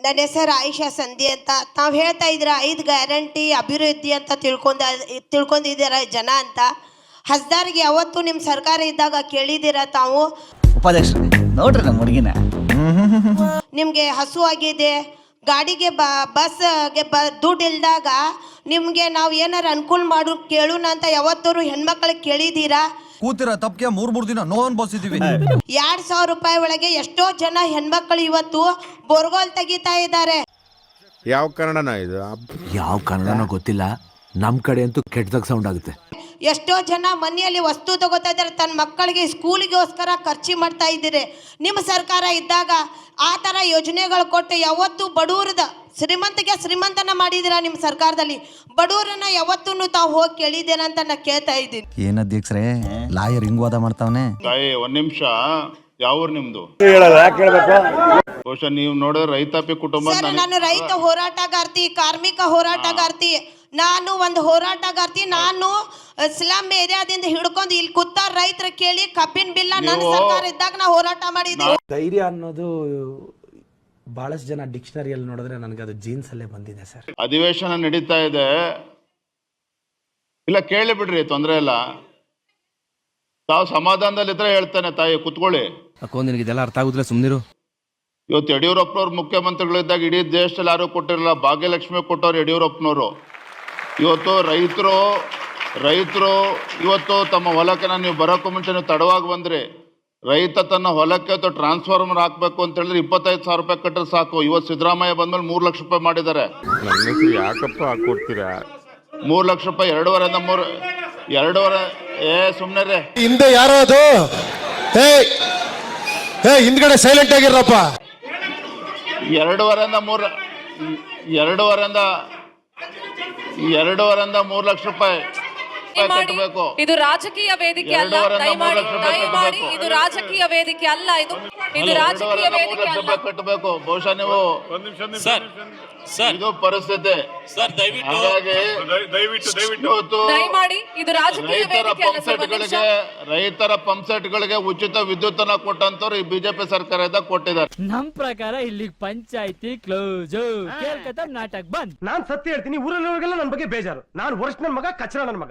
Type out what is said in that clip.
ನನ್ನ ಹೆಸರು ಆಯಿಷಾ ಸಂಧಿ ಅಂತ. ತಾವು ಹೇಳ್ತಾ ಇದ್ದೀರಾ 5 ಗ್ಯಾರಂಟಿ ಅಭಿವೃದ್ಧಿ ಅಂತ ತಿಳ್ಕೊಂಡಿದ್ದೀರ ಜನ ಅಂತ. ಹಸ್ದಾರ್ಗೆ ಯಾವತ್ತು ನಿಮ್ಮ ಸರ್ಕಾರ ಇದ್ದಾಗ ಕೇಳಿದ್ದೀರಾ ತಾವು? ಉಪಾಧ್ಯಕ್ಷರೇ ನೋಡ್ರಿ ನಮ್ಮ ಹುಡುಗಿನ. ನಿಮಗೆ ಹಸು ಆಗಿದೆ, ಗಾಡಿಗೆ ಬಸ್ಗೆ ದುಡ್ಡು ಇಲ್ದಾಗ ನಿಮಗೆ ನಾವು ಏನಾರು ಅನುಕೂಲ ಮಾಡು ಕೇಳೋಣ ಅಂತ ಯಾವತ್ತೂ ಹೆಣ್ಮಕ್ಳಿಗೆ ಕೇಳಿದ್ದೀರಾ? ಕೂತಿರ ತಪ್ಪಿಗೆ 3 ದಿನ ನೋವು ಅನ್ಭವಿಸಿದೀವಿ. 2,000 ರೂಪಾಯಿ ಒಳಗೆ ಎಷ್ಟೋ ಜನ ಹೆಣ್ಮಕ್ಳು ಇವತ್ತು ಬೋರ್ಗೋಲ್ ತೆಗಿತಾ ಇದ್ದಾರೆ. ಯಾವ ಕನ್ನಡನ ಇದು? ಯಾವ ಕನ್ನಡನೋ ಗೊತ್ತಿಲ್ಲ, ನಮ್ ಕಡೆ ಅಂತೂ ಕೆಟ್ಟದಾಗ ಸೌಂಡ್ ಆಗುತ್ತೆ. ಎಷ್ಟೋ ಜನ ಮನೆಯಲ್ಲಿ ವಸ್ತು ತಗೋತಾ ಇದ್ದಾರೆ, ತನ್ನ ಮಕ್ಕಳಿಗೆ ಸ್ಕೂಲಿಗೋಸ್ಕರ ಖರ್ಚು ಮಾಡ್ತಾ ಇದ್ದೀರಿ. ನಿಮ್ಮ ಸರ್ಕಾರ ಇದ್ದಾಗ ಆ ಥರ ಯೋಜನೆಗಳು ಕೊಟ್ಟು ಯಾವತ್ತು ಬಡವ್ರದ ಶ್ರೀಮಂತಿಗೆ ಶ್ರೀಮಂತನ ಮಾಡಿದ್ದೀರಾ? ನಿಮ್ಮ ಸರ್ಕಾರದಲ್ಲಿ ಬಡವರನ್ನ ಯಾವತ್ತೂ ತಾವು ಹೋಗಿ ಕೇಳಿದ್ದೀರಾ ಅಂತ ನಾನು ಕೇಳ್ತಾ ಇದ್ದೀನಿ. ಏನ್ ಅಧ್ಯಕ್ಷರೇ ಲಾಯರ್ ಹಿಂಗ್ ವಾದ ಮಾಡ್ತಾವನೆ? ತಾಯಿ ಒಂದ್ ನಿಮಿಷ, ಯಾವ ಊರು ನಿಮ್ದು? ಬಹುಶಃ ನೀವು ನೋಡಿದ್ರೆ ರೈತಾಪಿ ಕುಟುಂಬ. ನಾನು ರೈತ ಹೋರಾಟಗಾರ್ತಿ, ಕಾರ್ಮಿಕ ಹೋರಾಟಗಾರ್ತಿ. ನಾನು ಒಂದು ಹೋರಾಟಗಾರ್ತಿ. ನಾನು ಸ್ಲಮ್ ಏರಿಯಾದಿಂದ ಹಿಡ್ಕೊಂಡು ಇಲ್ಲಿ ಕೂತ ರೈತರ ಕೇಳಿ ಕಬ್ಬಿನ ಬಿಲ್ಲ ನನ್ನ ಸರ್ಕಾರ ಇದ್ದಾಗ ನಾ ಹೋರಾಟ ಮಾಡಿದ್ದೀನಿ. ಧೈರ್ಯ ಅನ್ನೋದು ಬಹಳಷ್ಟು ಜನ ಡಿಕ್ಷನರಿಯಲ್ಲಿ ನೋಡಿದ್ರೆ ನನಗೆ ಅದು ಜೀನ್ಸ್ ಅಲ್ಲೇ ಬಂದಿದೆ ಸರ್. ಅಧಿವೇಶನ ನಡೀತಾ ಇದೆ, ಇಲ್ಲ ಕೇಳಿ ಬಿಡ್ರಿ, ತೊಂದರೆ ಇಲ್ಲ. ತಾವು ಸಮಾಧಾನದಲ್ಲಿದ್ರೆ ಹೇಳ್ತಾನೆ ತಾಯಿ, ಕುತ್ಕೊಳ್ಳಿ. ಅಕ್ಕೋ ನಿನಗೆ ಇದೆಲ್ಲ ಅರ್ಥ ಆಗುದಿಲ್ಲ, ಸುಮ್ನಿರು. ಇವತ್ತು ಯಡಿಯೂರಪ್ಪನವ್ರು ಮುಖ್ಯಮಂತ್ರಿಗಳಿದ್ದಾಗ ಇಡೀ ದೇಶದಲ್ಲಿ ಯಾರು ಕೊಟ್ಟಿರಲಿಲ್ಲ, ಭಾಗ್ಯಲಕ್ಷ್ಮಿ ಕೊಟ್ಟವ್ರು ಯಡಿಯೂರಪ್ಪನವರು. ಇವತ್ತು ರೈತರು ಇವತ್ತು ತಮ್ಮ ಹೊಲಕ್ಕೆ ನೀವು ಬರೋಕ್ಕೂ ಮುಂಚೆ ನೀವು ತಡವಾಗಿ ಬಂದ್ರಿ. ರೈತ ತನ್ನ ಹೊಲಕ್ಕೆ ಟ್ರಾನ್ಸ್ಫಾರ್ಮರ್ ಹಾಕಬೇಕು ಅಂತ ಹೇಳಿದ್ರೆ 25,000 ರೂಪಾಯಿ ಕಟ್ಟರೆ ಸಾಕು. ಇವತ್ತು ಸಿದ್ದರಾಮಯ್ಯ ಬಂದ್ಮೇಲೆ 3 ಲಕ್ಷ ರೂಪಾಯಿ ಮಾಡಿದ್ದಾರೆ. ನನ್ನ ಹೆಸರು ಯಾಕಪ್ಪ ಹಾಕೊಡ್ತೀರಾ? 3 ಲಕ್ಷ ರೂಪಾಯಿ 2.5 ಸುಮ್ಮನೆ ರೇ. ಹಿಂದೆ ಯಾರೋ ಅದು ಹಿಂದ್ಗಡೆ ಸೈಲೆಂಟ್ ಆಗಿರಪ್ಪ. 2.5 3 ಲಕ್ಷ ರೂಪಾಯಿ ಕಟ್ಟಬೇಕು. ಇದು ರಾಜಕೀಯ ವೇದಿಕೆ ಅಲ್ಲ, ದಯಮಾಡಿ ಇದು ರಾಜಕೀಯ ವೇದಿಕೆ ಅಲ್ಲ, ಇದು ರಾಜಕೀಯ ವೇದಿಕೆ ಅಲ್ಲ. ಕಟ್ಟಬೇಕು. ಬಹುಶಃ ನೀವು ಇದು ಪರಿಸ್ಥಿತಿ. ದಯಮಾಡಿ ಇದು ರಾಜಕೀಯ ವೇದಿಕೆ ಅಲ್ಲ. ರೈತರ ಪಂಪ್ಸೆಟ್ಗಳಿಗೆ ಉಚಿತ ವಿದ್ಯುತ್ ಅನ್ನ ಕೊಟ್ಟಂತವ್ರು ಈ ಬಿಜೆಪಿ ಸರ್ಕಾರ ಇದ್ದಾಗ ಕೊಟ್ಟಿದ್ದಾರೆ. ನಮ್ ಪ್ರಕಾರ ಇಲ್ಲಿ ಪಂಚಾಯತಿ ಕ್ಲೋಸ್, ನಾಟಕ ಬಂದ್. ನಾನ್ ಸತ್ಯ ಹೇಳ್ತೀನಿ, ಊರಲ್ಲಿರೋರಿಗೆಲ್ಲ ನನ್ನ ಬಗ್ಗೆ ಬೇಜಾರು. ನಾನು ವರ್ಷ ನನ್ನ ಮಗ, ಕಚ್ಚರ ನನ್ನ ಮಗ.